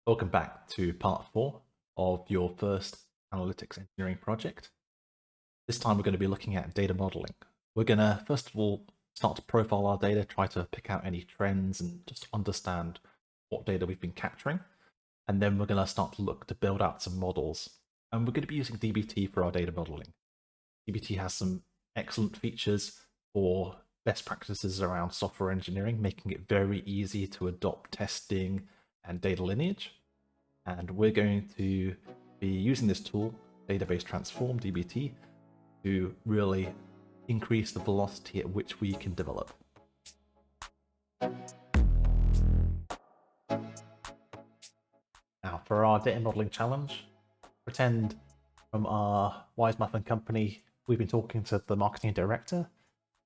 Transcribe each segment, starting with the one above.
Welcome back to part 4 of your first analytics engineering project. This time we're going to be looking at data modeling. We're going to first of all start to profile our data, try to pick out any trends and just understand what data we've been capturing. And then we're going to start to look to build out some models. And we're going to be using dbt for our data modeling. dbt has some excellent features for best practices around software engineering, making it very easy to adopt testing and data lineage. And we're going to be using this tool, Database Transform, dbt, to really increase the velocity at which we can develop. Now, for our data modeling challenge, pretend from our Wise Math and Company, we've been talking to the marketing director,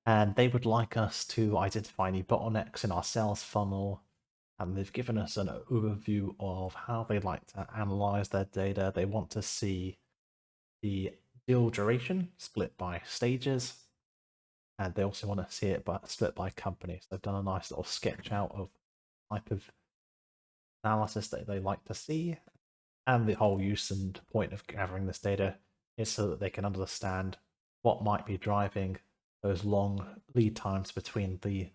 and they would like us to identify any bottlenecks in our sales funnel, and they've given us an overview of how they like to analyze their data. They want to see the deal duration split by stages, and they also want to see it split by company. So they've done a nice little sketch out of type of analysis that they like to see, and the whole use and point of gathering this data is so that they can understand what might be driving those long lead times between the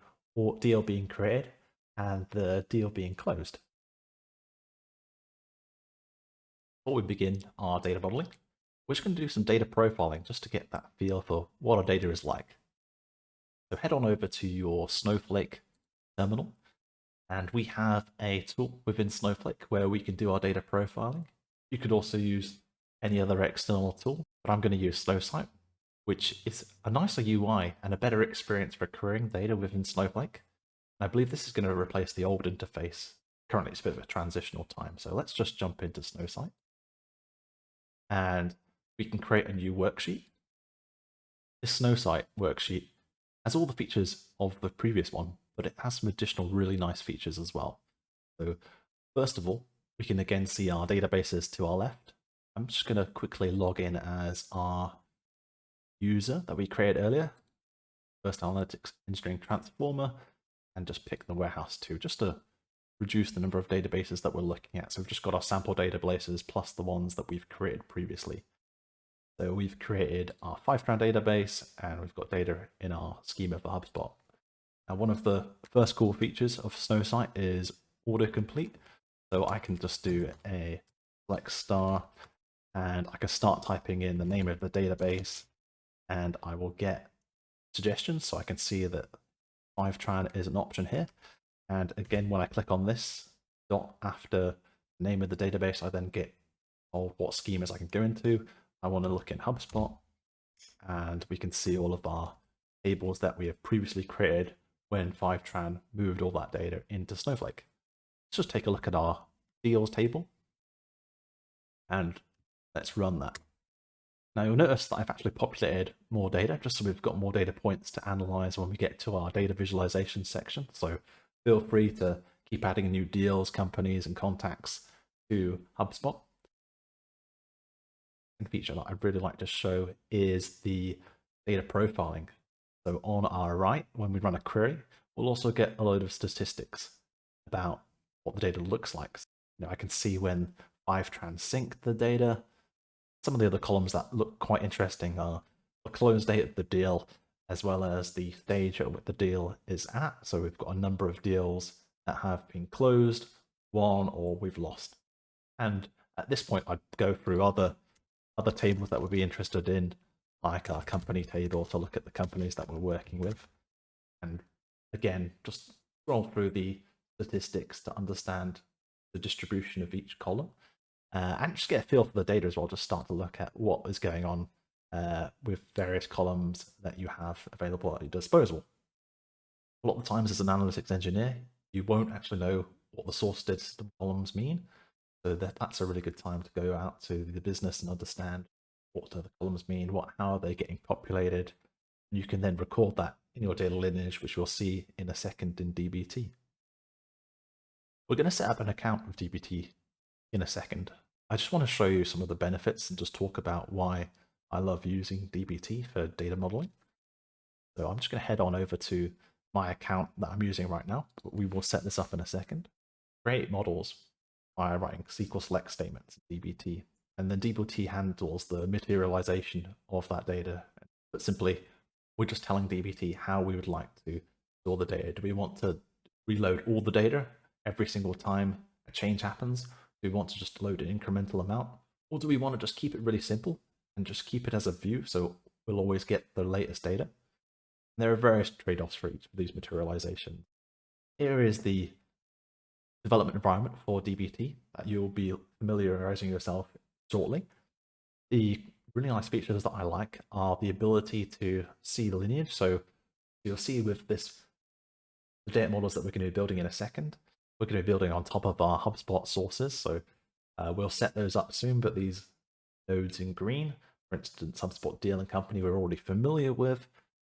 deal being created and the deal being closed. Before we begin our data modeling, we're just going to do some data profiling just to get that feel for what our data is like. So head on over to your Snowflake terminal, and we have a tool within Snowflake where we can do our data profiling. You could also use any other external tool, but I'm going to use Snowsight, which is a nicer UI and a better experience for querying data within Snowflake. I believe this is going to replace the old interface. Currently, it's a bit of a transitional time. So let's just jump into Snowsight. And we can create a new worksheet. This Snowsight worksheet has all the features of the previous one, but it has some additional really nice features as well. So first of all, we can again see our databases to our left. I'm just going to quickly log in as our user that we created earlier, First Analytics Engineering Transformer, and just pick the warehouse too, just to reduce the number of databases that we're looking at. So we've just got our sample databases plus the ones that we've created previously. So we've created our Fivetran database, and we've got data in our schema for HubSpot. Now, one of the first cool features of Snowsight is autocomplete. So I can just do a select star, and I can start typing in the name of the database, and I will get suggestions. So I can see that Fivetran is an option here. And again, when I click on this dot after the name of the database, I then get what schemas I can go into. I want to look in HubSpot, and we can see all of our tables that we have previously created when Fivetran moved all that data into Snowflake. Let's just take a look at our deals table, and let's run that. Now you'll notice that I've actually populated more data, just so we've got more data points to analyze when we get to our data visualization section. So feel free to keep adding new deals, companies, and contacts to HubSpot. And feature that I'd really like to show is the data profiling. So on our right, when we run a query, we'll also get a load of statistics about what the data looks like. I can see when Fivetran synced the data. Some of the other columns that look quite interesting are the close date of the deal, as well as the stage at which the deal is at. So we've got a number of deals that have been closed, won, or we've lost. And at this point, I'd go through other tables that we'd be interested in, like our company table, to look at the companies that we're working with. And again, just scroll through the statistics to understand the distribution of each column. And just get a feel for the data as well, just start to look at what is going on with various columns that you have available at your disposal. A lot of the times as an analytics engineer, you won't actually know what the source data system columns mean. So that's a really good time to go out to the business and understand what do the columns mean, how are they getting populated. And you can then record that in your data lineage, which we'll see in a second in dbt. We're going to set up an account with dbt in a second. I just want to show you some of the benefits and just talk about why I love using dbt for data modeling. So I'm just going to head on over to my account that I'm using right now. We will set this up in a second. Create models. by writing SQL select statements in dbt. And then dbt handles the materialization of that data. But simply, we're just telling dbt how we would like to store the data. Do we want to reload all the data every single time a change happens? Do we want to just load an incremental amount? Or do we want to just keep it really simple and just keep it as a view so we'll always get the latest data? And there are various trade-offs for each of these materializations. Here is the development environment for dbt that you'll be familiarizing yourself shortly. The really nice features that I like are the ability to see the lineage. So you'll see with the data models that we're going to be building in a second, we're going to be building on top of our HubSpot sources. So we'll set those up soon, but these nodes in green, for instance, HubSpot Deal and Company, we're already familiar with.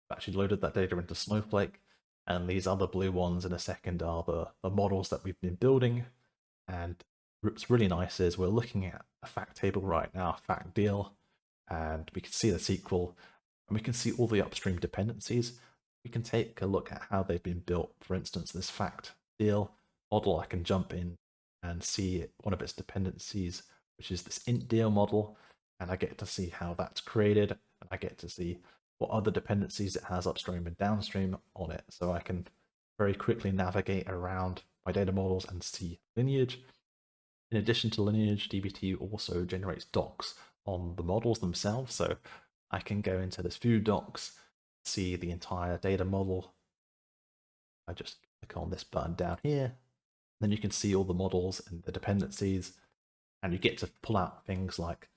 We've actually loaded that data into Snowflake. And these other blue ones in a second are the models that we've been building. And what's really nice is we're looking at a fact table right now, fact deal, and we can see the SQL, and we can see all the upstream dependencies. We can take a look at how they've been built. For instance, this fact deal model, I can jump in and see one of its dependencies, which is this int deal model, and I get to see how that's created, and I get to see what other dependencies it has upstream and downstream on it. So I can very quickly navigate around my data models and see lineage. In addition to lineage, dbt also generates docs on the models themselves. So I can go into this view docs, see the entire data model. I just click on this button down here. Then you can see all the models and the dependencies, and you get to pull out things like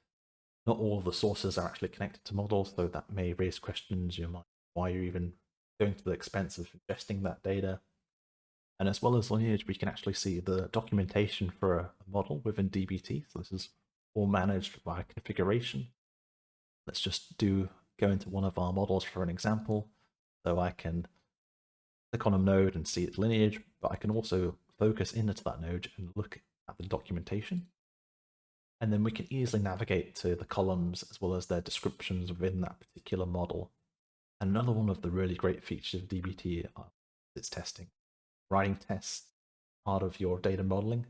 not all of the sources are actually connected to models, so that may raise questions. You might, why you're even going to the expense of ingesting that data. And as well as lineage, we can actually see the documentation for a model within dbt. So this is all managed by configuration. Let's just go into one of our models for an example. So I can click on a node and see its lineage, but I can also focus into that node and look at the documentation. And then we can easily navigate to the columns as well as their descriptions within that particular model. And another one of the really great features of dbt is testing. Writing tests, part of your data modeling,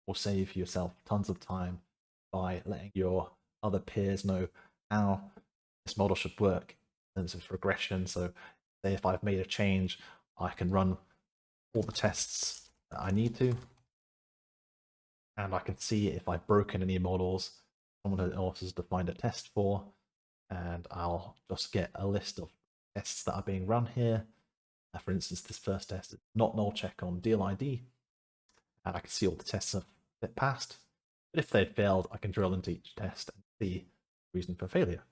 will save yourself tons of time by letting your other peers know how this model should work in terms of regression. So say if I've made a change, I can run all the tests that I need to, and I can see if I've broken any models someone else has defined a test for, and I'll just get a list of tests that are being run here. For instance, this first test is not null check on deal ID, and I can see all the tests that passed. But if they'd failed, I can drill into each test and see the reason for failure.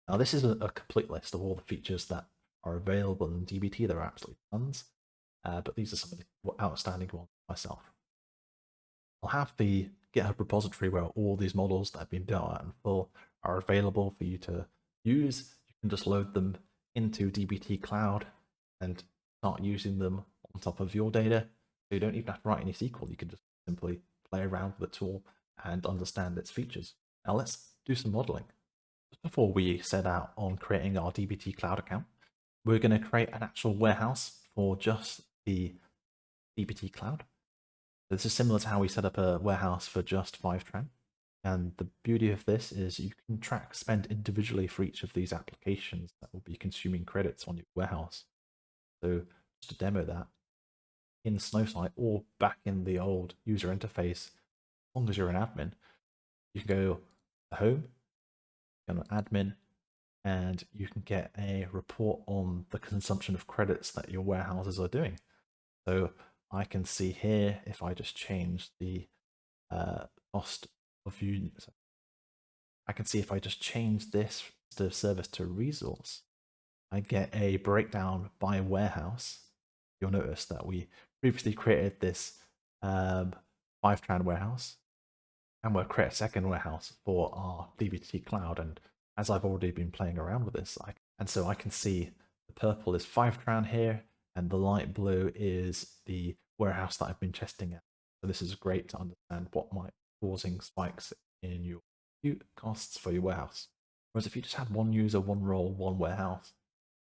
Now, this is a complete list of all the features that are available in dbt. There are absolutely tons, but these are some of the outstanding ones myself. I'll have the GitHub repository where all these models that have been built out in full are available for you to use. You can just load them into dbt Cloud and start using them on top of your data. So you don't even have to write any SQL. You can just simply play around with the tool and understand its features. Now let's do some modeling. Just before we set out on creating our dbt Cloud account, we're going to create an actual warehouse for just the dbt Cloud. This is similar to how we set up a warehouse for just Fivetran. And the beauty of this is you can track spend individually for each of these applications that will be consuming credits on your warehouse. So just to demo that, in Snowsight or back in the old user interface, as long as you're an admin, you can go to home, go to admin, and you can get a report on the consumption of credits that your warehouses are doing. So I can see here, if I just change the cost of units, I can see if I just change this to service to resource, I get a breakdown by warehouse. You'll notice that we previously created this Fivetran warehouse, and we'll create a second warehouse for our dbt Cloud. And as I've already been playing around with this, so I can see the purple is Fivetran here, and the light blue is the warehouse that I've been testing at. So this is great to understand what might be causing spikes in your compute costs for your warehouse. Whereas if you just had one user, one role, one warehouse,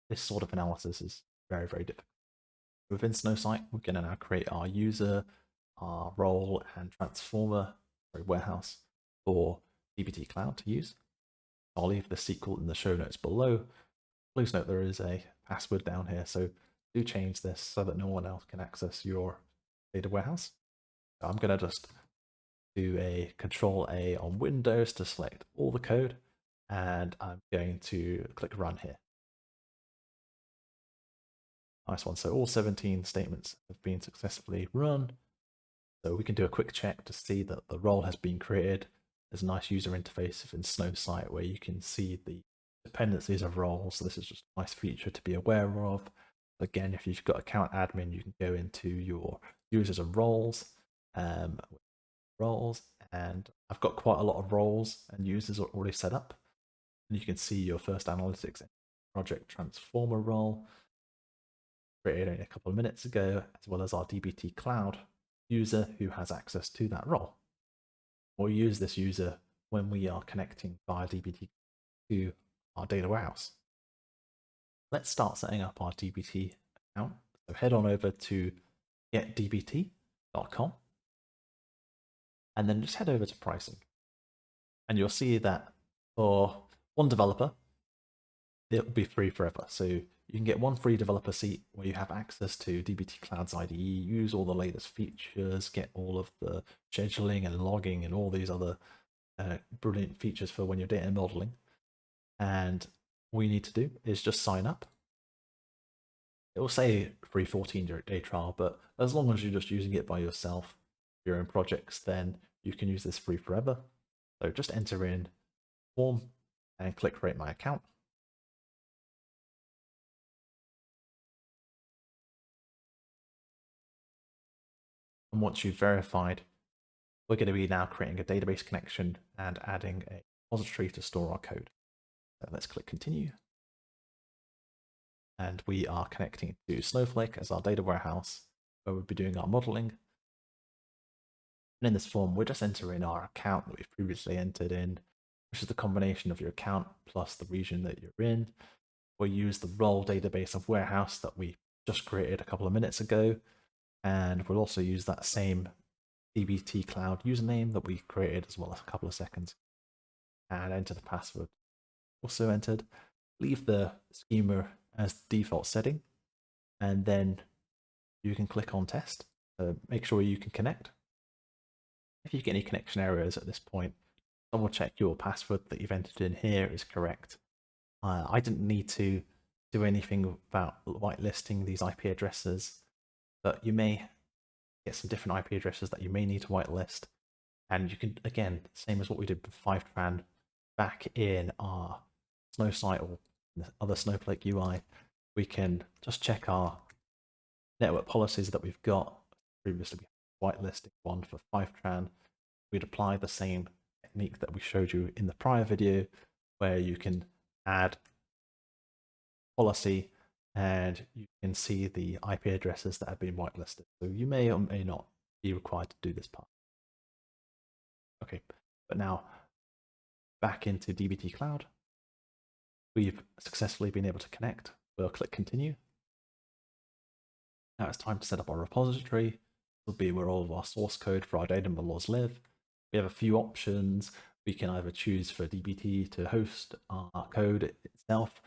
this sort of analysis is very, very difficult. Within Snowsight, we're going to now create our user our role and warehouse for dbt Cloud to use. I'll leave the SQL in the show notes below. Please note there is a password down here, so do change this so that no one else can access your data warehouse. I'm going to just do a Control A on Windows to select all the code, and I'm going to click Run here. Nice one. So all 17 statements have been successfully run. So we can do a quick check to see that the role has been created. There's a nice user interface in Snowsight where you can see the dependencies of roles. So this is just a nice feature to be aware of. Again, if you've got account admin, you can go into your users and roles, and I've got quite a lot of roles and users already set up. And you can see your first analytics project transformer role created only a couple of minutes ago, as well as our dbt Cloud user who has access to that role. We'll use this user when we are connecting via dbt to our data warehouse. Let's start setting up our dbt account. So head on over to getdbt.com and then just head over to pricing. And you'll see that for one developer, it will be free forever. So you can get one free developer seat where you have access to dbt Cloud's IDE, use all the latest features, get all of the scheduling and logging and all these other brilliant features for when you're data modeling. And all you need to do is just sign up. It will say free 14-day trial, but as long as you're just using it by yourself, your own projects, then you can use this free forever. So just enter in form and click Create My Account. And once you've verified, we're going to be now creating a database connection and adding a repository to store our code. So let's click Continue. And we are connecting to Snowflake as our data warehouse, where we'll be doing our modeling. And in this form, we're just entering our account that we've previously entered in, which is the combination of your account plus the region that you're in. We'll use the role database of warehouse that we just created a couple of minutes ago. And we'll also use that same dbt Cloud username that we created as well as a couple of seconds. And enter the password. Also entered. Leave the schema as default setting. And then you can click on test. Make sure you can connect. If you get any connection errors at this point, double check your password that you've entered in here is correct. I didn't need to do anything about whitelisting these IP addresses, but you may get some different IP addresses that you may need to whitelist. And you can, again, same as what we did with Fivetran back in our Snowsight or the other Snowflake UI, we can just check our network policies that we've got. Previously, we whitelisted one for Fivetran. We'd apply the same technique that we showed you in the prior video, where you can add policy and you can see the IP addresses that have been whitelisted. So you may or may not be required to do this part. Okay, but now back into dbt Cloud. We've successfully been able to connect. We'll click Continue. Now it's time to set up our repository. This will be where all of our source code for our data models live. We have a few options. We can either choose for dbt to host our code itself,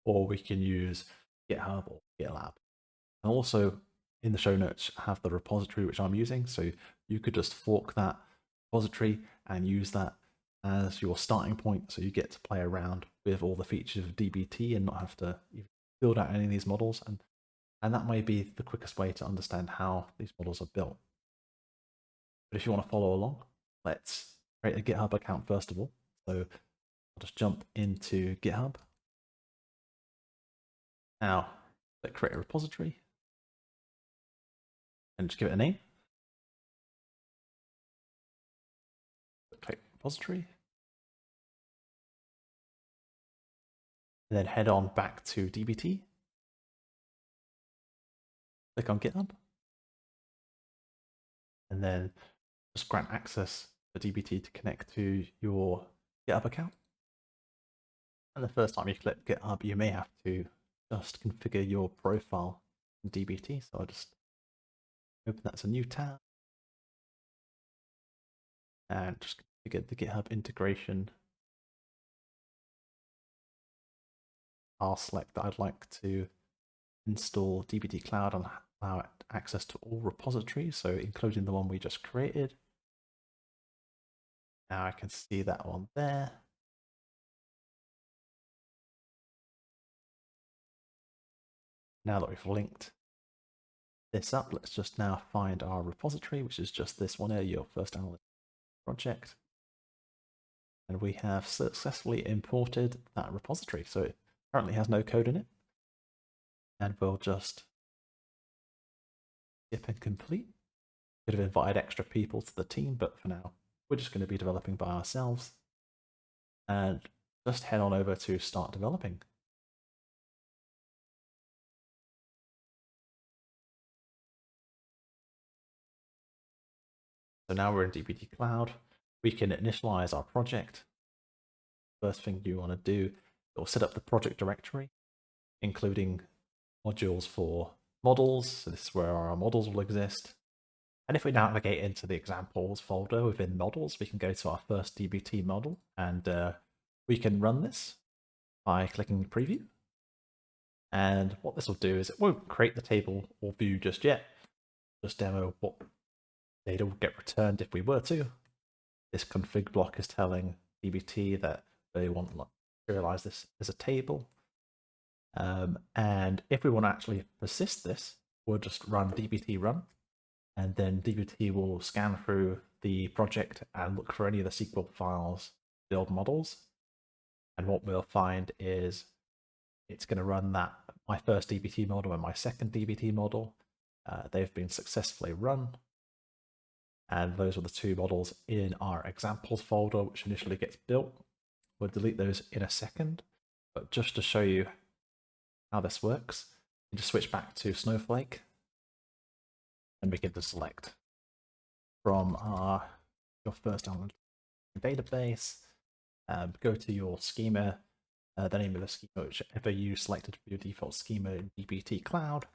or we can use GitHub or GitLab. And also in the show notes have the repository which I'm using, so you could just fork that repository and use that as your starting point, so you get to play around with all the features of dbt and not have to build out any of these models, and that may be the quickest way to understand how these models are built. But if you want to follow along, let's create a GitHub account first of all. So I'll just jump into GitHub. Now, let's create a repository and just give it a name. Click repository. And then head on back to dbt. Click on GitHub. And then just grant access for dbt to connect to your GitHub account. And the first time you click GitHub, you may have to just configure your profile in dbt. So I'll just open that as a new tab. And just to get the GitHub integration, I'll select that I'd like to install dbt Cloud and allow it access to all repositories, so including the one we just created. Now I can see that one there. Now that we've linked this up, let's just now find our repository, which is just this one here, your first analyst project. And we have successfully imported that repository. So it currently has no code in it. And we'll just skip and complete. Could have invited extra people to the team, but for now, we're just going to be developing by ourselves. And just head on over to start developing. So now we're in dbt Cloud. We can initialize our project. First thing you want to do, you'll set up the project directory, including modules for models. So this is where our models will exist. And if we navigate into the examples folder within models, we can go to our first dbt model, and we can run this by clicking preview. And what this will do is it won't create the table or view just yet, just demo what data will get returned if we were to. This config block is telling dbt that they want to serialize this as a table. And if we want to actually persist this, we'll just run dbt run, and then dbt will scan through the project and look for any of the SQL files, build models. And what we'll find is it's going to run that my first dbt model and my second dbt model. They've been successfully run. And those are the two models in our examples folder, which initially gets built. We'll delete those in a second, but just to show you how this works, you just switch back to Snowflake, and we get to select from your first analytical database, go to your schema, the name of the schema, whichever you selected for your default schema in dbt Cloud,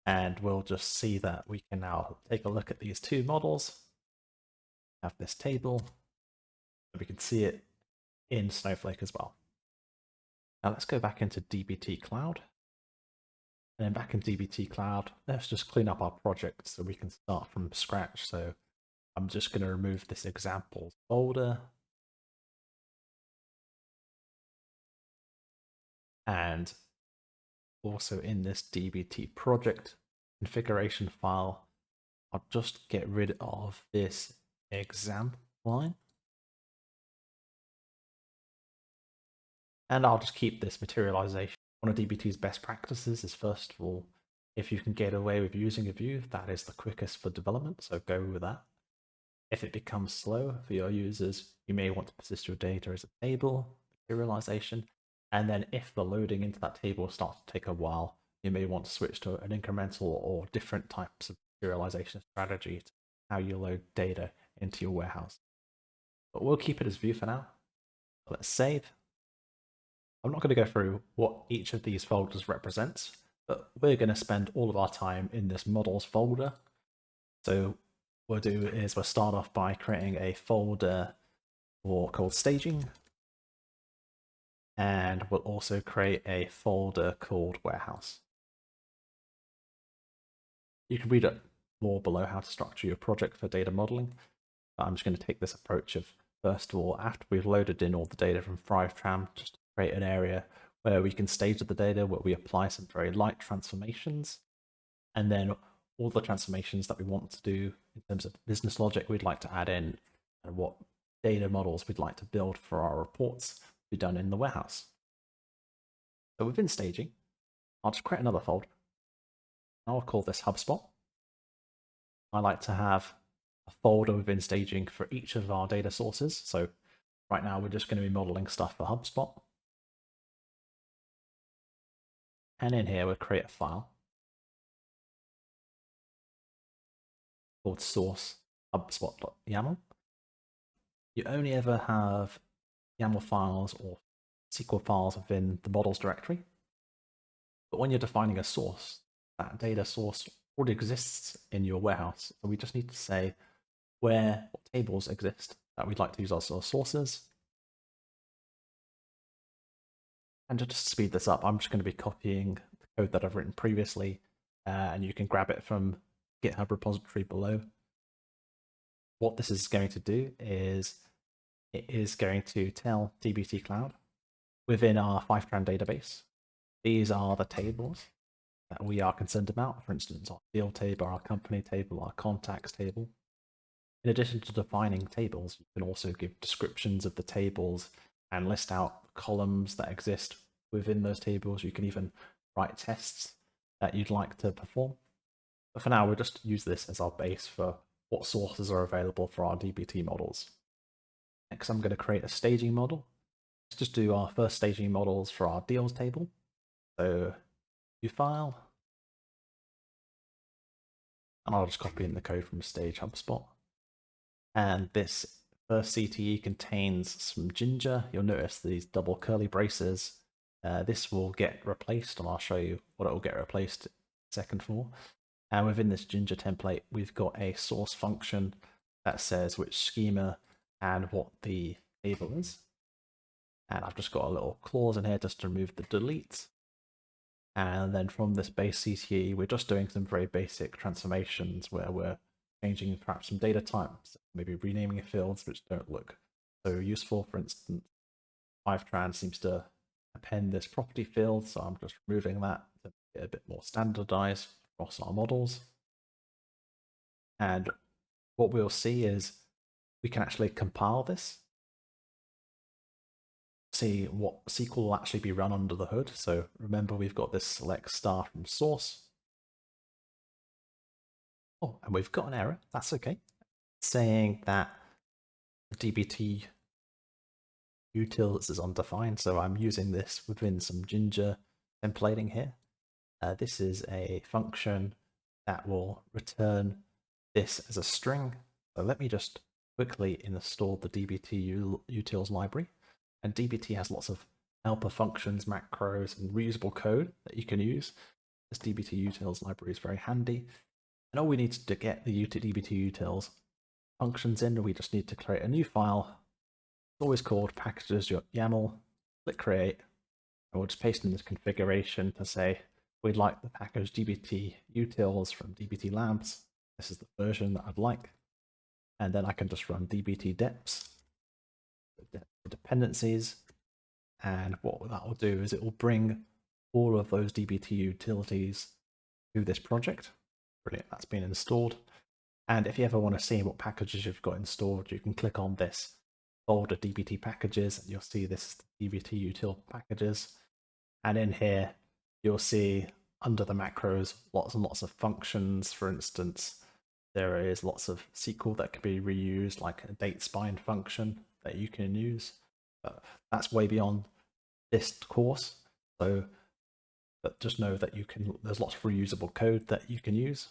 and we'll just see that we can now take a look at these two models, have this table, and we can see it in Snowflake as well. Now let's go back into dbt Cloud. And then back in dbt Cloud, let's just clean up our project so we can start from scratch. So I'm just going to remove this examples folder. And also in this dbt project configuration file, I'll just get rid of this exam line. And I'll just keep this materialization. One of dbt's best practices is, first of all, if you can get away with using a view, that is the quickest for development, so go with that. If it becomes slow for your users, you may want to persist your data as a table, materialization, and then if the loading into that table starts to take a while, you may want to switch to an incremental or different types of materialization strategy to how you load data into your warehouse. But we'll keep it as view for now. Let's save. I'm not going to go through what each of these folders represents, but we're going to spend all of our time in this models folder. So what we'll do is we'll start off by creating a folder called staging, and we'll also create a folder called warehouse. You can read it more below how to structure your project for data modeling. I'm just going to take this approach of, first of all, after we've loaded in all the data from ThriveTran, just create an area where we can stage the data, where we apply some very light transformations, and then all the transformations that we want to do in terms of business logic we'd like to add in, and what data models we'd like to build for our reports be done in the warehouse. So within staging, I'll just create another folder. I'll call this HubSpot. I like to have a folder within staging for each of our data sources. So right now we're just going to be modeling stuff for HubSpot. And in here, we'll create a file called source HubSpot.yaml. You only ever have YAML files or SQL files within the models directory. But when you're defining a source, that data source already exists in your warehouse. So we just need to say what tables exist that we'd like to use as our sources. And to just speed this up, I'm just going to be copying the code that I've written previously, and you can grab it from GitHub repository below. What this is going to do is it is going to tell dbt Cloud within our 5-tran database, these are the tables that we are concerned about. For instance, our deal table, our company table, our contacts table. In addition to defining tables, you can also give descriptions of the tables and list out columns that exist within those tables. You can even write tests that you'd like to perform. But for now, we'll just use this as our base for what sources are available for our dbt models. Next, I'm going to create a staging model. Let's just do our first staging models for our deals table. So, new file, and I'll just copy in the code from Stage HubSpot. And this first CTE contains some Ginger. You'll notice these double curly braces. This will get replaced, and I'll show you what it will get replaced second for. And within this Ginger template, we've got a source function that says which schema and what the table is. And I've just got a little clause in here just to remove the delete. And then from this base CTE, we're just doing some very basic transformations where we're changing perhaps some data types, maybe renaming fields which don't look so useful. For instance, 5-tran seems to append this property field, so I'm just removing that to make it a bit more standardized across our models. And what we'll see is we can actually compile this, see what SQL will actually be run under the hood. So remember, we've got this select star from source. Oh, and we've got an error. That's okay. Saying that the dbt utils is undefined. So I'm using this within some Ginger templating here. This is a function that will return this as a string. So let me just quickly install the dbt utils library. And dbt has lots of helper functions, macros, and reusable code that you can use. This dbt utils library is very handy. And all we need to get the dbt utils functions in, we just need to create a new file. It's always called packages.yaml. Click create, and we'll just paste in this configuration to say we'd like the package dbt utils from dbt labs. This is the version that I'd like. And then I can just run dbt deps, dependencies, and what that will do is it will bring all of those dbt utilities to this project. Brilliant, that's been installed. And if you ever want to see what packages you've got installed, you can click on this folder dbt packages, and you'll see this is the dbt util packages. And in here, you'll see under the macros, lots and lots of functions. For instance, there is lots of SQL that can be reused, like a date spine function that you can use. But that's way beyond this course. So, but just know that there's lots of reusable code that you can use.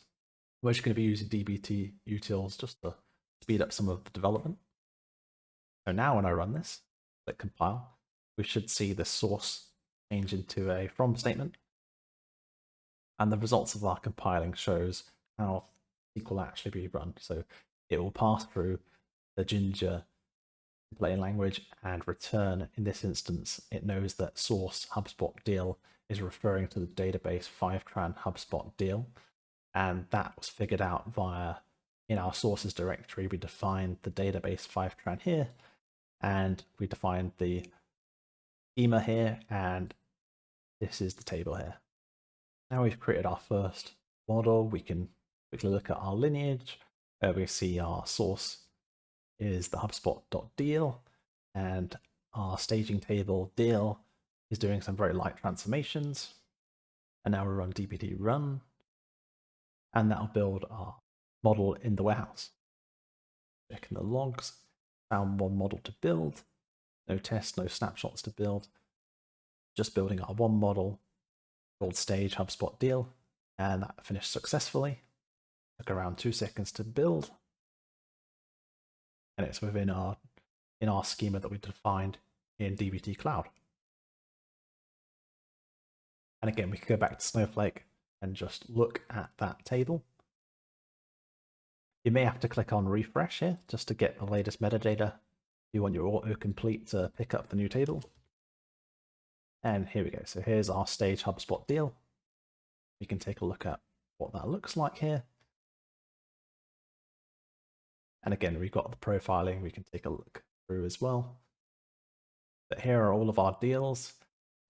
We're just going to be using dbt utils just to speed up some of the development. So now when I run this, click compile, we should see the source change into a from statement. And the results of our compiling shows how SQL will actually be run. So it will pass through the Ginger templating language and return. In this instance, it knows that source HubSpot deal is referring to the database 5-tran HubSpot deal. And that was figured out via, in our sources directory, we defined the database 5-tran here, and we defined the schema here, and this is the table here. Now we've created our first model, we can quickly look at our lineage, where we see our source is the HubSpot.deal, and our staging table deal is doing some very light transformations. And now we run dbt run, and that'll build our model in the warehouse. Checking the logs, found one model to build, no tests, no snapshots to build, just building our one model called stage HubSpot deal, and that finished successfully. Took around 2 seconds to build, and it's within our schema that we defined in dbt Cloud. And again, we can go back to Snowflake and just look at that table. You may have to click on refresh here just to get the latest metadata. You want your autocomplete to pick up the new table. And here we go. So here's our stage HubSpot deal. We can take a look at what that looks like here. And again, we've got the profiling we can take a look through as well. But here are all of our deals,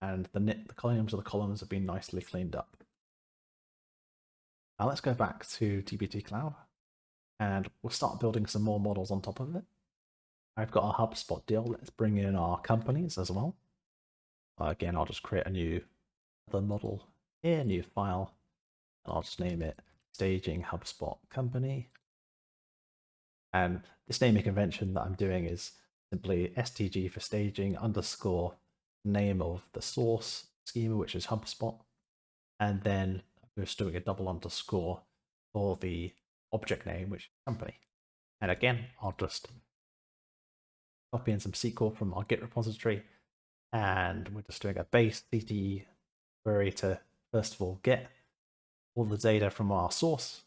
and the columns of the columns have been nicely cleaned up. Now let's go back to dbt Cloud, and we'll start building some more models on top of it. I've got a HubSpot deal. Let's bring in our companies as well. Again, I'll just create a new other model here, new file, and I'll just name it Staging HubSpot Company. And this naming convention that I'm doing is simply stg for staging underscore name of the source schema, which is HubSpot. And then we're just doing a double underscore for the object name, which is company. And again, I'll just copy in some SQL from our Git repository. And we're just doing a base CTE query to, first of all, get all the data from our source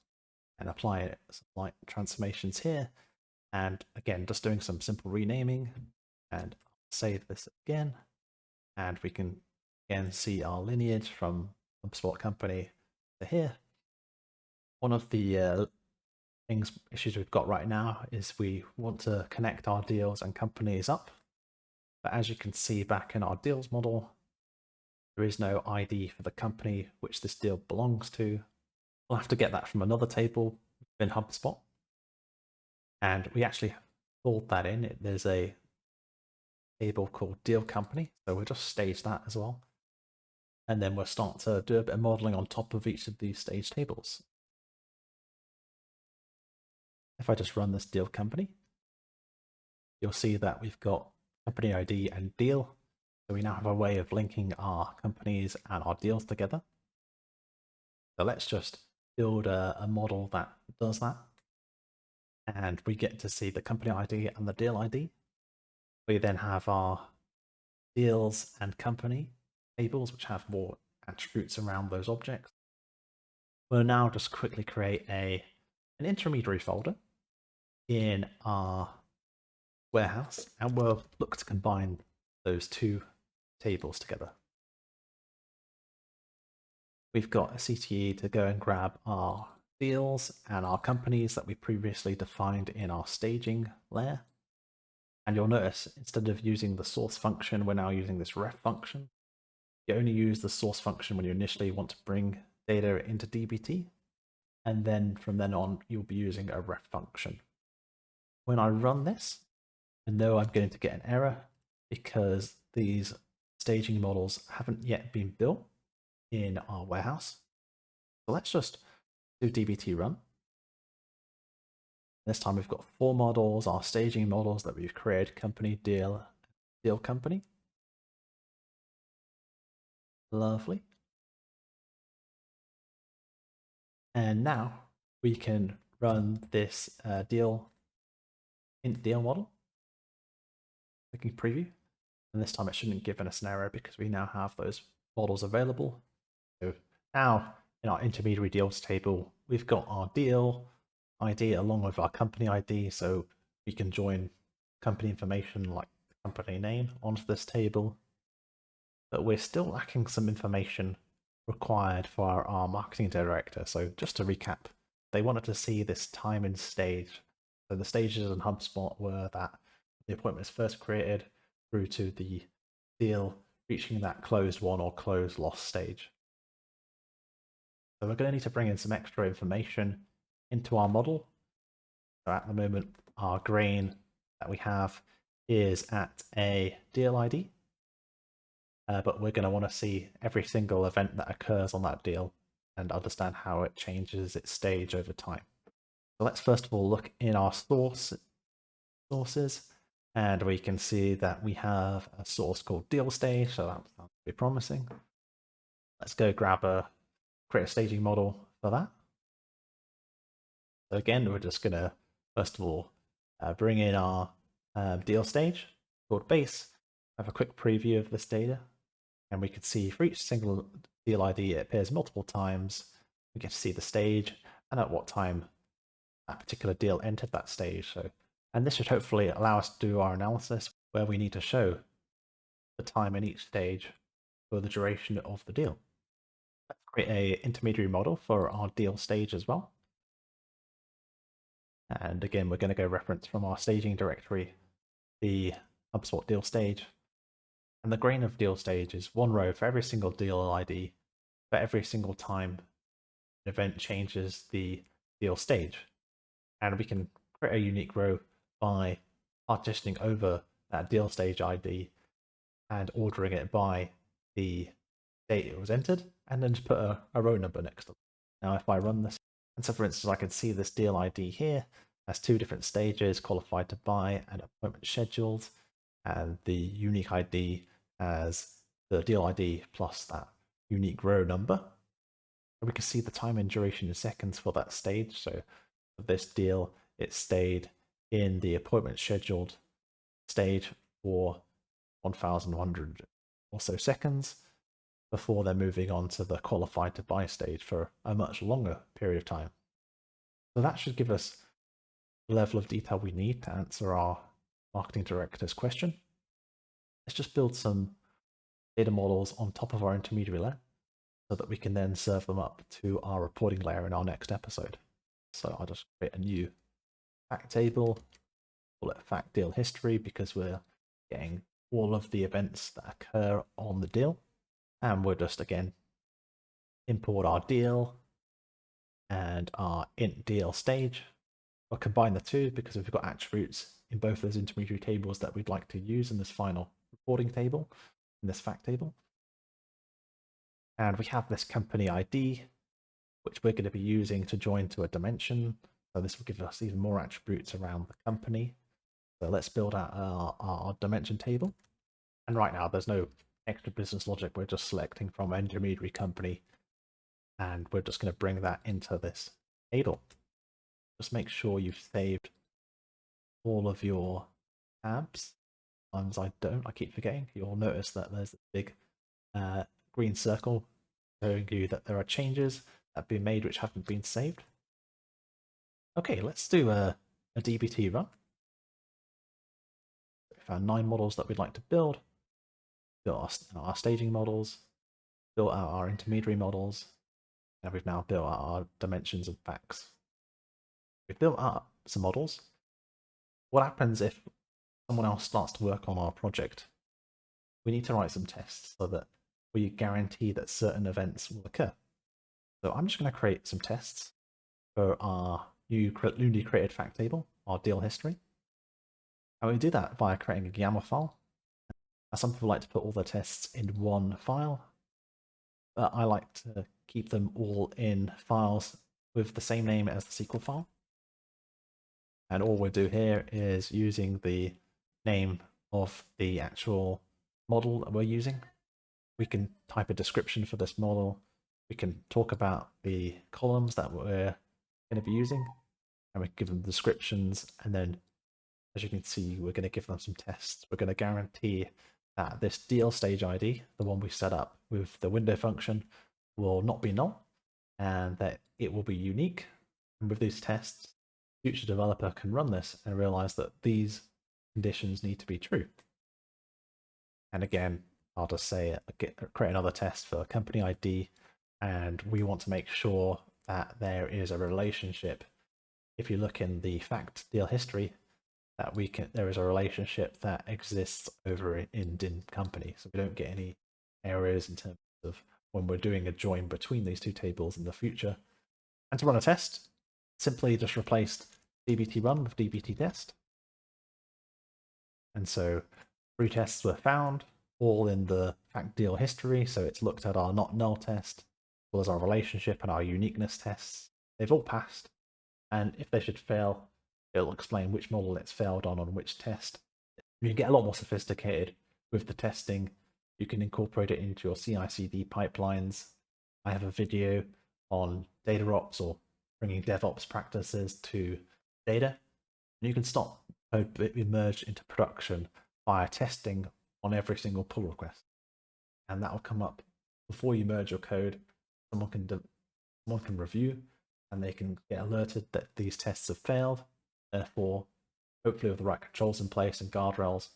and apply it some light transformations here. And again, just doing some simple renaming, and save this again. And we can again see our lineage from HubSpot company to here. One of the issues we've got right now is we want to connect our deals and companies up. But as you can see back in our deals model, there is no ID for the company which this deal belongs to. We'll have to get that from another table in HubSpot. And we actually pulled that in. There's a table called deal company. So we'll just stage that as well. And then we'll start to do a bit of modeling on top of each of these stage tables. If I just run this deal company, you'll see that we've got company ID and deal. So we now have a way of linking our companies and our deals together. So let's just build a model that does that. And we get to see the company ID and the deal ID. We then have our deals and company tables, which have more attributes around those objects. We'll now just quickly create an intermediary folder in our warehouse, and we'll look to combine those two tables together. We've got a CTE to go and grab our deals and our companies that we previously defined in our staging layer. And you'll notice instead of using the source function, we're now using this ref function. You only use the source function when you initially want to bring data into dbt. And then from then on, you'll be using a ref function. When I run this, I know I'm going to get an error because these staging models haven't yet been built in our warehouse. So let's just do dbt run. This time we've got 4 models, our staging models that we've created, company, deal company. Lovely. And now we can run this deal model. Clicking preview. And this time it shouldn't give us an error because we now have those models available. So now in our intermediary deals table, we've got our deal ID along with our company ID, so we can join company information like the company name onto this table. But we're still lacking some information required for our marketing director. So just to recap, they wanted to see this time in stage. So the stages in HubSpot were that the appointment is first created through to the deal reaching that closed won or closed lost stage. So we're going to need to bring in some extra information into our model. So at the moment, our grain that we have is at a deal ID, but we're going to want to see every single event that occurs on that deal and understand how it changes its stage over time. So let's first of all look in our sources, and we can see that we have a source called deal stage, so that sounds pretty promising. Let's go create a staging model for that. So again, we're just going to, first of all, bring in our deal stage called base, have a quick preview of this data, and we can see for each single deal ID, it appears multiple times. We get to see the stage and at what time that particular deal entered that stage. And this should hopefully allow us to do our analysis where we need to show the time in each stage for the duration of the deal. Let's create an intermediary model for our deal stage as well. And again, we're going to go reference from our staging directory, the HubSpot deal stage. And the grain of deal stage is one row for every single deal ID for every single time an event changes the deal stage. And we can create a unique row by partitioning over that deal stage ID and ordering it by the date it was entered, and then just put a row number next to it. Now, if I run this, and so for instance, I can see this deal ID here has two different stages, qualified to buy and appointment scheduled, and the unique ID has the deal ID plus that unique row number. And we can see the time and duration in seconds for that stage. So for this deal, it stayed in the appointment scheduled stage for 1,100 or so seconds before they're moving on to the qualified to buy stage for a much longer period of time. So that should give us the level of detail we need to answer our marketing director's question. Let's just build some data models on top of our intermediary layer so that we can then serve them up to our reporting layer in our next episode. So I'll just create a new fact table, call it fact deal history, because we're getting all of the events that occur on the deal. And we'll just, again, import our deal and our int deal stage. We'll combine the two because we've got attributes in both those intermediary tables that we'd like to use in this final reporting table, in this fact table. And we have this company ID, which we're going to be using to join to a dimension. So this will give us even more attributes around the company. So let's build out our dimension table. And right now, there's no extra business logic. We're just selecting from intermediary company, and we're just going to bring that into this table. Just make sure you've saved all of your tabs. Sometimes I don't, I keep forgetting. You'll notice that there's a big green circle showing you that there are changes that have been made which haven't been saved. Okay, let's do a DBT run. We found 9 models that we'd like to build. Built our staging models, built out our intermediary models, and we've now built out our dimensions and facts. We've built up some models. What happens if someone else starts to work on our project? We need to write some tests so that we guarantee that certain events will occur. So I'm just going to create some tests for our newly created fact table, our deal history. And we do that via creating a YAML file. Now, some people like to put all their tests in one file, but I like to keep them all in files with the same name as the SQL file. And all we'll do here is using the name of the actual model that we're using. We can type a description for this model. We can talk about the columns that we're going to be using, and we can give them descriptions. And then, as you can see, we're going to give them some tests. We're going to guarantee that this deal stage ID, the one we set up with the window function, will not be null, and that it will be unique. And with these tests, future developer can run this and realize that these conditions need to be true. And again, I'll just say create another test for company ID, and we want to make sure that there is a relationship. If you look in the fact deal history, that there is a relationship that exists over in company, so we don't get any errors in terms of when we're doing a join between these two tables in the future. And to run a test, simply just replaced dbt run with dbt test. And so 3 tests were found, all in the fact deal history. So it's looked at our not null test, as well as our relationship and our uniqueness tests. They've all passed. And if they should fail, it'll explain which model it's failed on which test. You can get a lot more sophisticated with the testing. You can incorporate it into your CI/CD pipelines. I have a video on data ops, or bringing DevOps practices to data. And you can stop code being merged into production via testing on every single pull request. And that will come up before you merge your code. Someone can review, and they can get alerted that these tests have failed. Therefore, hopefully with the right controls in place and guardrails,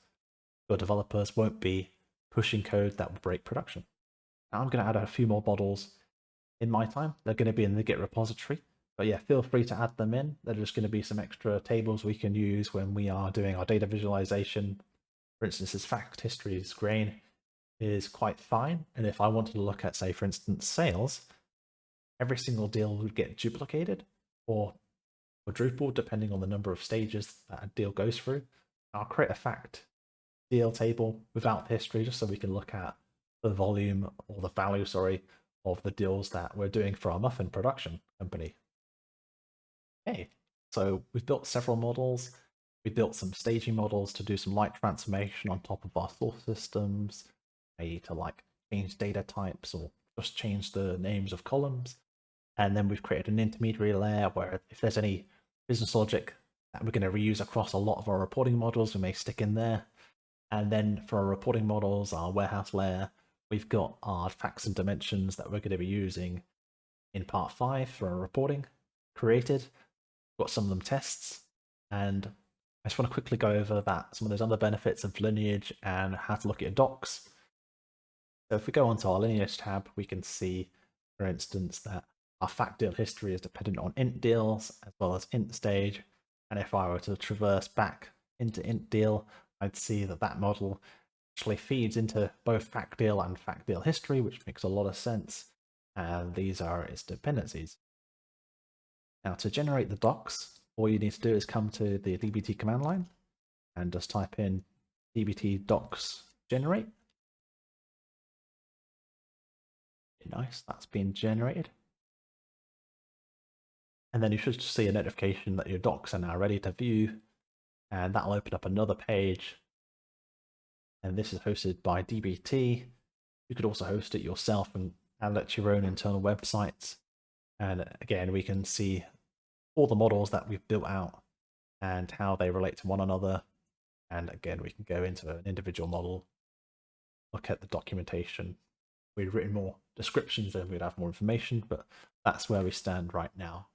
your developers won't be pushing code that will break production. Now I'm going to add a few more models in my time. They're going to be in the Git repository, but yeah, feel free to add them in. They're just going to be some extra tables we can use when we are doing our data visualization. For instance, this fact history's grain is quite fine, and if I wanted to look at, say, for instance, sales, every single deal would get duplicated or quadrupled depending on the number of stages that a deal goes through. I'll create a fact deal table without history just so we can look at the volume or the value, of the deals that we're doing for our muffin production company. Okay, so we've built several models. We built some staging models to do some light transformation on top of our source systems, maybe to like change data types or just change the names of columns. And then we've created an intermediary layer where if there's any business logic that we're going to reuse across a lot of our reporting models, we may stick in there. And then for our reporting models, our warehouse layer, we've got our facts and dimensions that we're going to be using in part 5 for our reporting created. We've got some of them tests, and I just want to quickly go over some of those other benefits of lineage and how to look at your docs. So if we go onto our lineage tab, we can see, for instance, that our fact deal history is dependent on int deals as well as int stage. And if I were to traverse back into int deal, I'd see that that model actually feeds into both fact deal and fact deal history, which makes a lot of sense. And these are its dependencies. Now to generate the docs, all you need to do is come to the dbt command line and just type in dbt docs generate. Nice, that's been generated. And then you should see a notification that your docs are now ready to view, and that'll open up another page. And this is hosted by dbt. You could also host it yourself and add it to your own internal websites. And again, we can see all the models that we've built out and how they relate to one another. And again, we can go into an individual model, look at the documentation. We've written more descriptions and we'd have more information, but that's where we stand right now.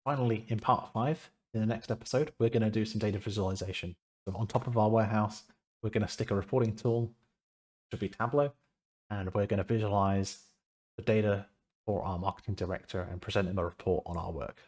Finally, in part 5, in the next episode, we're going to do some data visualization. So on top of our warehouse, we're going to stick a reporting tool, which will be Tableau, and we're going to visualize the data for our marketing director and present him a report on our work.